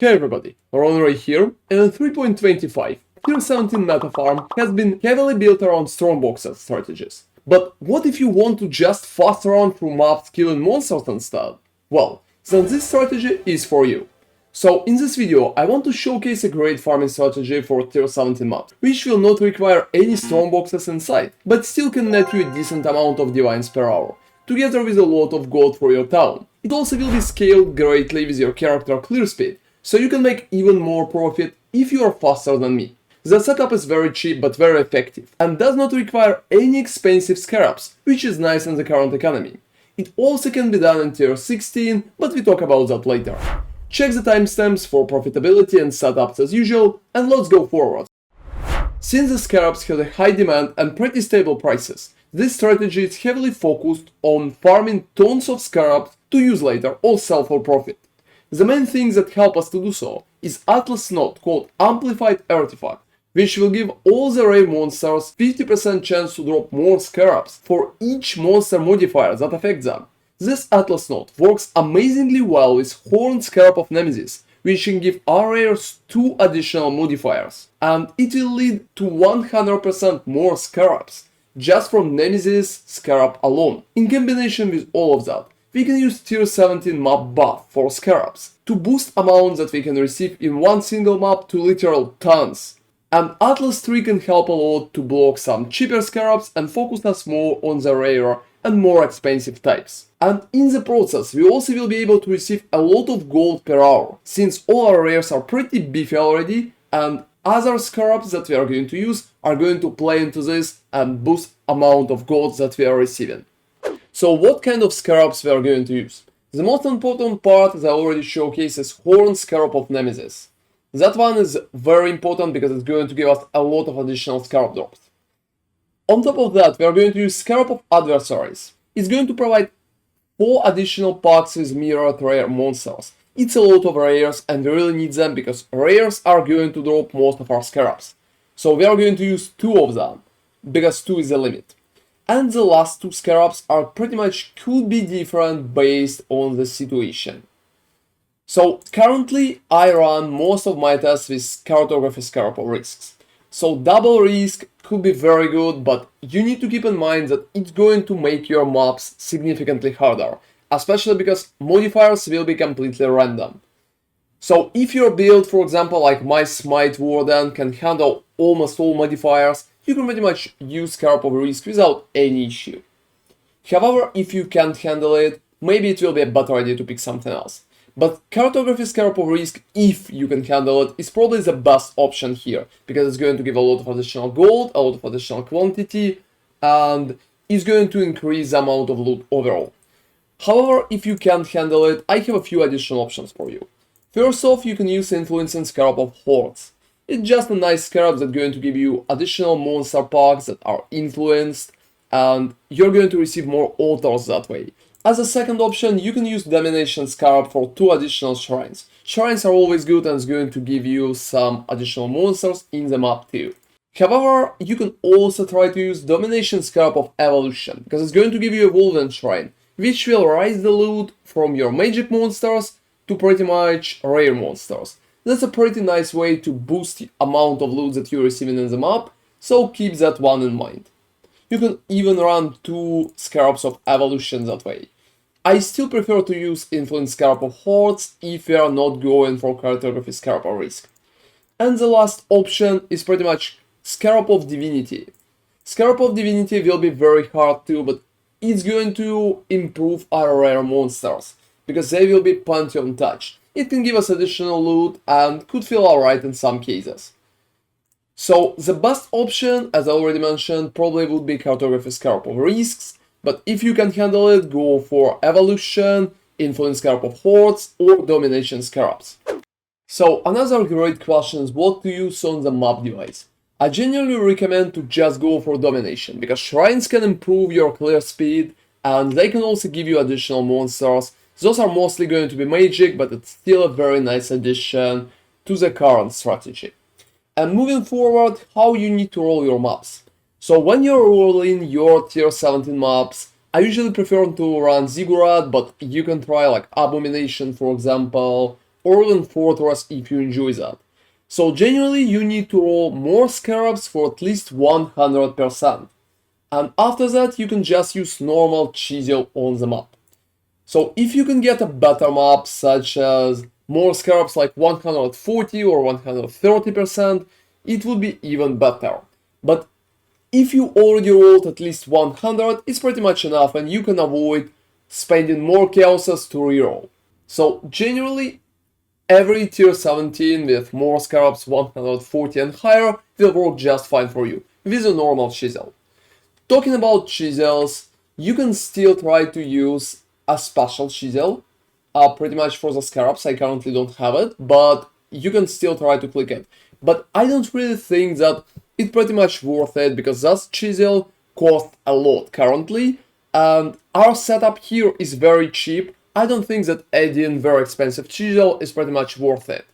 Hey everybody, ronarray here, and in 3.25, Tier 17 meta farm has been heavily built around strongbox strategies. But what if you want to just fast run through maps killing monsters instead? Well, then this strategy is for you. So in this video, I want to showcase a great farming strategy for Tier 17 map, which will not require any strongboxes inside, but still can net you a decent amount of divines per hour, together with a lot of gold for your town. It also will be scaled greatly with your character clear speed, so you can make even more profit if you are faster than me. The setup is very cheap but very effective, and does not require any expensive Scarabs, which is nice in the current economy. It also can be done in Tier 16, but we talk about that later. Check the timestamps for profitability and setups as usual, and let's go forward. Since the Scarabs have a high demand and pretty stable prices, this strategy is heavily focused on farming tons of Scarabs to use later or sell for profit. The main thing that help us to do so is Atlas node called Amplified Artifact, which will give all the rare monsters 50% chance to drop more Scarabs for each monster modifier that affects them. This Atlas node works amazingly well with Horned Scarab of Nemesis, which can give our rares 2 additional modifiers, and it will lead to 100% more Scarabs, just from Nemesis Scarab alone. In combination with all of that, we can use Tier 17 map buff for Scarabs to boost amounts that we can receive in one single map to literal tons. And Atlas 3 can help a lot to block some cheaper Scarabs and focus us more on the rarer and more expensive types. And in the process, we also will be able to receive a lot of gold per hour, since all our rares are pretty beefy already, and other Scarabs that we are going to use are going to play into this and boost amount of gold that we are receiving. So what kind of Scarabs we are going to use? The most important part, as I already showcased, is Horned Scarab of Nemesis. That one is very important because it's going to give us a lot of additional Scarab drops. On top of that, we are going to use Scarab of Adversaries. It's going to provide 4 additional packs with mirrored rare monsters. It's a lot of rares and we really need them because rares are going to drop most of our Scarabs. So we are going to use 2 of them, because 2 is the limit. And the last 2 Scarabs are pretty much could be different based on the situation. So currently I run most of my tests with Cartography Scarab of Risks. So double risk could be very good, but you need to keep in mind that it's going to make your maps significantly harder, especially because modifiers will be completely random. So if your build, for example, like my Smite Warden can handle almost all modifiers, you can pretty much use Scarab of Risk without any issue. However, if you can't handle it, maybe it will be a better idea to pick something else. But Cartography Scarab of Risk, if you can handle it, is probably the best option here, because it's going to give a lot of additional gold, a lot of additional quantity, and is going to increase the amount of loot overall. However, if you can't handle it, I have a few additional options for you. First off, you can use Influencing Scarab of Hordes. It's just a nice Scarab that's going to give you additional monster packs that are influenced, and you're going to receive more altars that way. As a second option, you can use Domination Scarab for 2 additional shrines. Shrines are always good and it's going to give you some additional monsters in the map too. However, you can also try to use Domination Scarab of Evolution, because it's going to give you Evolving Shrine, which will raise the loot from your magic monsters to pretty much rare monsters. That's a pretty nice way to boost the amount of loot that you're receiving in the map, so keep that one in mind. You can even run 2 Scarabs of Evolution that way. I still prefer to use Influence Scarab of Hordes if we are not going for Cartography Scarab of Risk. And the last option is pretty much Scarab of Divinity. Scarab of Divinity will be very hard too, but it's going to improve our rare monsters, because they will be Pantheon touched. It can give us additional loot and could feel alright in some cases. So the best option, as I already mentioned, probably would be Cartography Scarab of Risks, but if you can handle it, go for Evolution, Influence Scarab of Hordes, or Domination Scarabs. So another great question is what to use on the map device. I generally recommend to just go for Domination, because shrines can improve your clear speed, and they can also give you additional monsters. Those are mostly going to be magic, but it's still a very nice addition to the current strategy. And moving forward, how you need to roll your maps. So when you're rolling your Tier 17 maps, I usually prefer to run Ziggurat, but you can try like Abomination for example, or even Fortress if you enjoy that. So generally you need to roll more Scarabs for at least 100%. And after that you can just use normal chisel on the map. So if you can get a better map such as more Scarabs like 140 or 130%, it would be even better. But if you already rolled at least 100, it's pretty much enough and you can avoid spending more chaoses to reroll. So generally, every tier 17 with more Scarabs 140 and higher will work just fine for you, with a normal chisel. Talking about chisels, you can still try to use a special chisel, pretty much for the Scarabs. I currently don't have it, but you can still try to click it. But I don't really think that it's pretty much worth it, because that chisel costs a lot currently, and our setup here is very cheap. I don't think that adding very expensive chisel is pretty much worth it.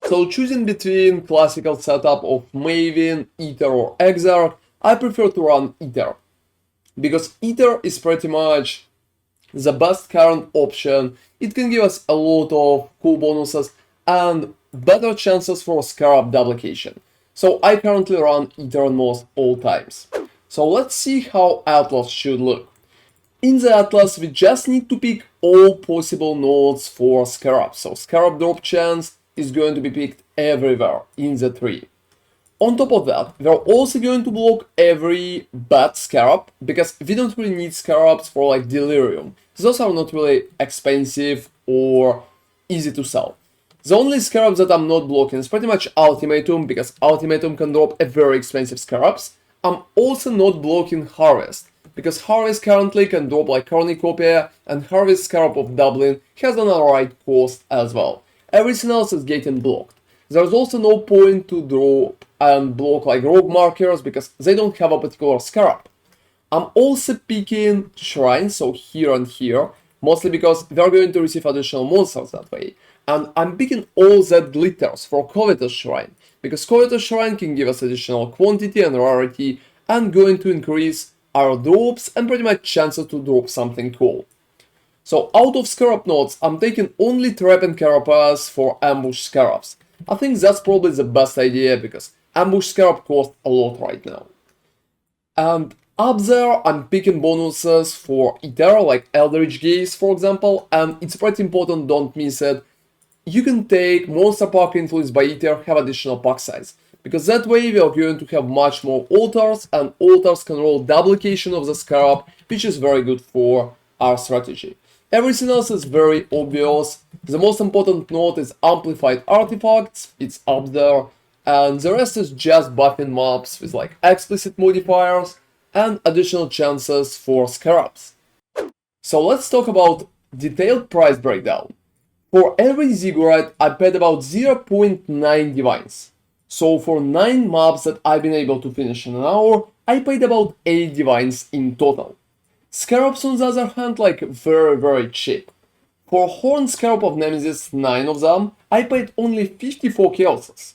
So choosing between classical setup of Maven, Ether or Exarch, I prefer to run Ether, because Ether is pretty much the best current option. It can give us a lot of cool bonuses and better chances for Scarab duplication. So I currently run Ether on most all times. So let's see how Atlas should look. In the Atlas we just need to pick all possible nodes for Scarab. So Scarab drop chance is going to be picked everywhere in the tree. On top of that, we're also going to block every bad Scarab, because we don't really need Scarabs for like Delirium. Those are not really expensive or easy to sell. The only Scarabs that I'm not blocking is pretty much Ultimatum, because Ultimatum can drop a very expensive Scarabs. I'm also not blocking Harvest, because Harvest currently can drop like Cornucopia, and Harvest Scarab of Dublin has an alright cost as well. Everything else is getting blocked. There's also no point to drop and block like Rogue Markers, because they don't have a particular Scarab. I'm also picking Shrines, so here and here, mostly because they're going to receive additional monsters that way. And I'm picking all that glitters for Covetous Shrine, because Covetous Shrine can give us additional quantity and rarity, and going to increase our drops and pretty much chances to drop something cool. So out of Scarab nodes, I'm taking only Trap and Carapace for Ambush Scarabs. I think that's probably the best idea, because Ambush Scarab costs a lot right now. And up there, I'm picking bonuses for Ether, like Eldritch Gaze for example, and it's pretty important, don't miss it. You can take Monster Pack influenced by Ether, have additional pack size, because that way we are going to have much more altars, and altars can roll duplication of the Scarab, which is very good for our strategy. Everything else is very obvious. The most important node is Amplified Artifacts, it's up there, and the rest is just buffing mobs with like explicit modifiers and additional chances for Scarabs. So let's talk about detailed price breakdown. For every Ziggurat, I paid about 0.9 divines. So for 9 mobs that I've been able to finish in an hour, I paid about 8 divines in total. Scarabs on the other hand, like very cheap. For Horn Scarab of Nemesis, 9 of them, I paid only 54 chaoses.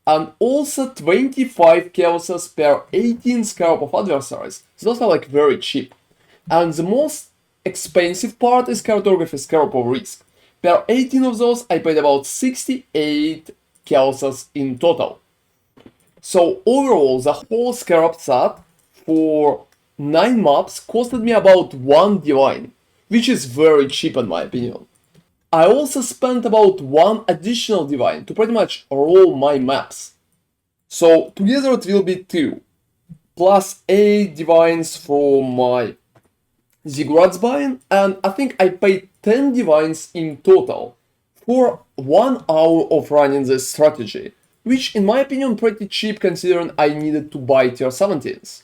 And also 25 chaoses per 18 Scarab of Adversaries. Those are like very cheap. And the most expensive part is Cartography Scarab of Risk. Per 18 of those, I paid about 68 chaoses in total. So overall, the whole Scarab set for 9 mobs costed me about 1 divine, which is very cheap in my opinion. I also spent about 1 additional divine to pretty much roll my maps. So together it will be 2, plus 8 divines for my Ziggurats buying, and I think I paid 10 divines in total for 1 hour of running this strategy, which in my opinion pretty cheap considering I needed to buy tier 17s.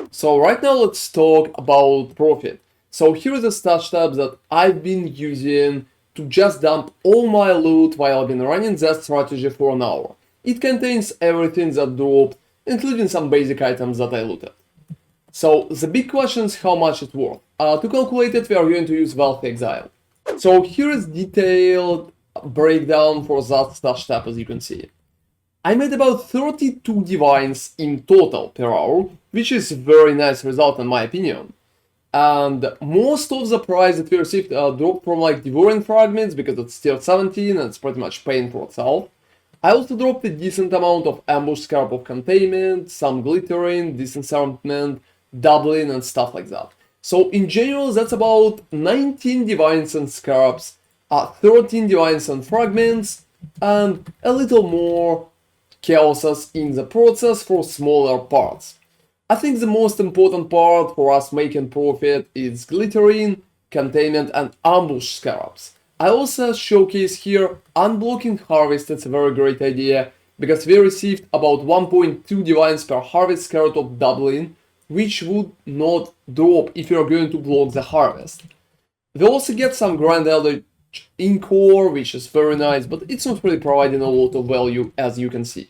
So right now let's talk about profit. So here is the stash tab that I've been using to just dump all my loot while I've been running that strategy for an hour. It contains everything that dropped, including some basic items that I looted. So the big question is how much it's worth. To calculate it, we are going to use Path of Exile. So here is detailed breakdown for that stash tab, as you can see. I made about 32 divines in total per hour, which is a very nice result in my opinion. and most of the prize that we received dropped from like devouring fragments because it's tier 17 and it's pretty much paying for itself. I also dropped a decent amount of ambush scarab of containment, some glittering, disenchantment, doubling and stuff like that. So in general that's about 19 divines and scarabs, 13 divines and fragments, and a little more chaoses in the process for smaller parts. I think the most important part for us making profit is glittering, containment and ambush scarabs. I also showcase here unblocking harvest. It's a very great idea because we received about 1.2 divines per harvest scarab of doubling, which would not drop if you're going to block the harvest. We also get some Grand Elder in core, which is very nice, but it's not really providing a lot of value as you can see.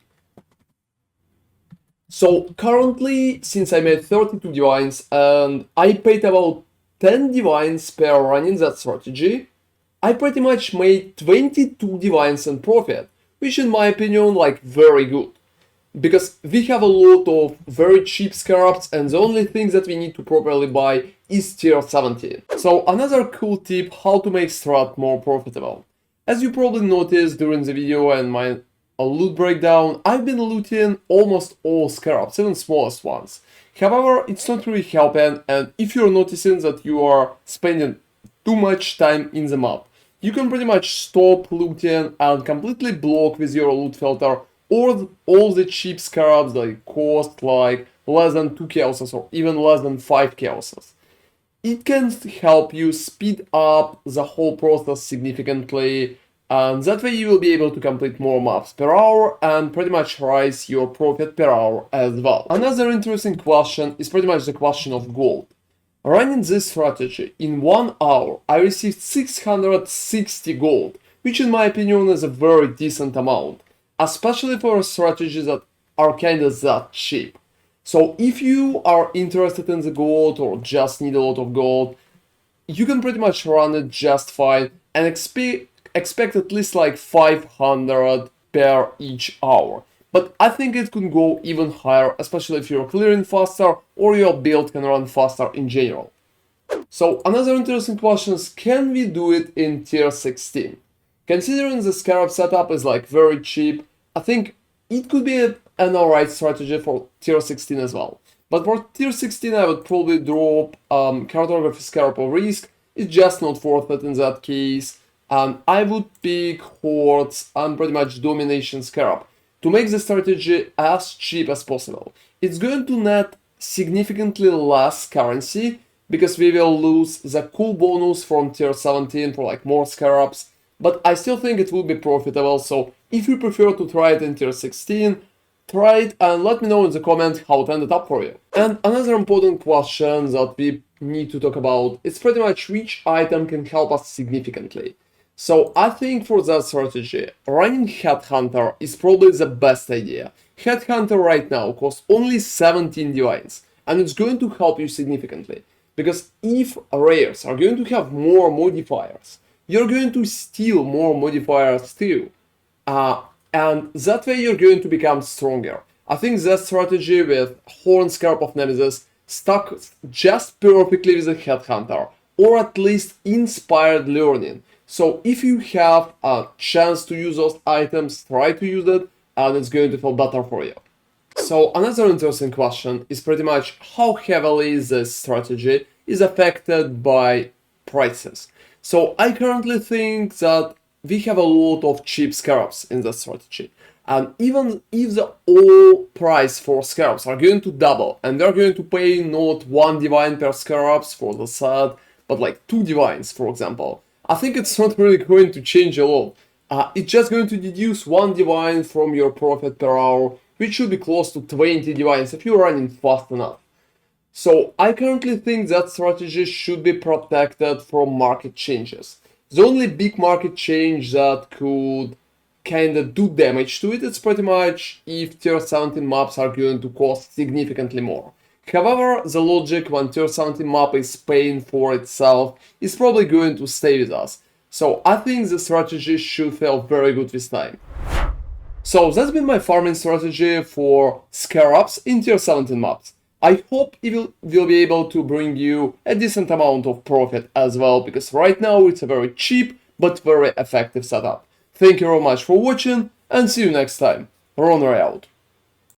So currently, since I made 32 divines and I paid about 10 divines per running that strategy, I pretty much made 22 divines in profit, which in my opinion like very good. Because we have a lot of very cheap scarabs and the only thing that we need to properly buy is tier 17. So another cool tip how to make Strat more profitable. As you probably noticed during the video and my loot breakdown, I've been looting almost all scarabs, even smallest ones. However, it's not really helping, and if you're noticing that you are spending too much time in the map, you can pretty much stop looting and completely block with your loot filter all the cheap scarabs that cost like less than 2 chaoses or even less than 5 chaoses. It can help you speed up the whole process significantly, and that way you will be able to complete more maps per hour and pretty much rise your profit per hour as well. Another interesting question is pretty much the question of gold. Running this strategy in 1 hour, I received 660 gold, which in my opinion is a very decent amount, especially for strategies that are kinda that cheap. So if you are interested in the gold or just need a lot of gold, you can pretty much run it just fine and expect at least like 500 per each hour. But I think it could go even higher, especially if you're clearing faster or your build can run faster in general. So another interesting question is, can we do it in tier 16? Considering the Scarab setup is like very cheap, I think it could be an alright strategy for tier 16 as well. But for tier 16 I would probably drop Cartography Scarab of Risk. It's just not worth it in that case. And I would pick Hordes and pretty much Domination Scarab to make the strategy as cheap as possible. It's going to net significantly less currency because we will lose the cool bonus from tier 17 for like more Scarabs, but I still think it will be profitable, so if you prefer to try it in tier 16, try it and let me know in the comment how it ended up for you. And another important question that we need to talk about is pretty much which item can help us significantly. So I think for that strategy, running Headhunter is probably the best idea. Headhunter right now costs only 17 divines, and it's going to help you significantly. Because if rares are going to have more modifiers, you're going to steal more modifiers too. And that way you're going to become stronger. I think that strategy with Horn Scarab of Nemesis stuck just perfectly with a Headhunter, or at least inspired learning. So if you have a chance to use those items, try to use it, and it's going to feel better for you. So another interesting question is pretty much how heavily this strategy is affected by prices. So I currently think that we have a lot of cheap scarabs in the strategy. And even if the all price for scarabs are going to double and they're going to pay not 1 divine per scarabs for the set, but like 2 divines, for example, I think it's not really going to change a lot. It's just going to deduce 1 divine from your profit per hour, which should be close to 20 divines if you're running fast enough. So I currently think that strategy should be protected from market changes. The only big market change that could kinda do damage to it is pretty much if tier 17 maps are going to cost significantly more. However, the logic when tier 17 map is paying for itself is probably going to stay with us. So I think the strategy should feel very good this time. So that's been my farming strategy for Scarabs in tier 17 maps. I hope it will be able to bring you a decent amount of profit as well, because right now it's a very cheap but very effective setup. Thank you very much for watching, and see you next time. ronarray out.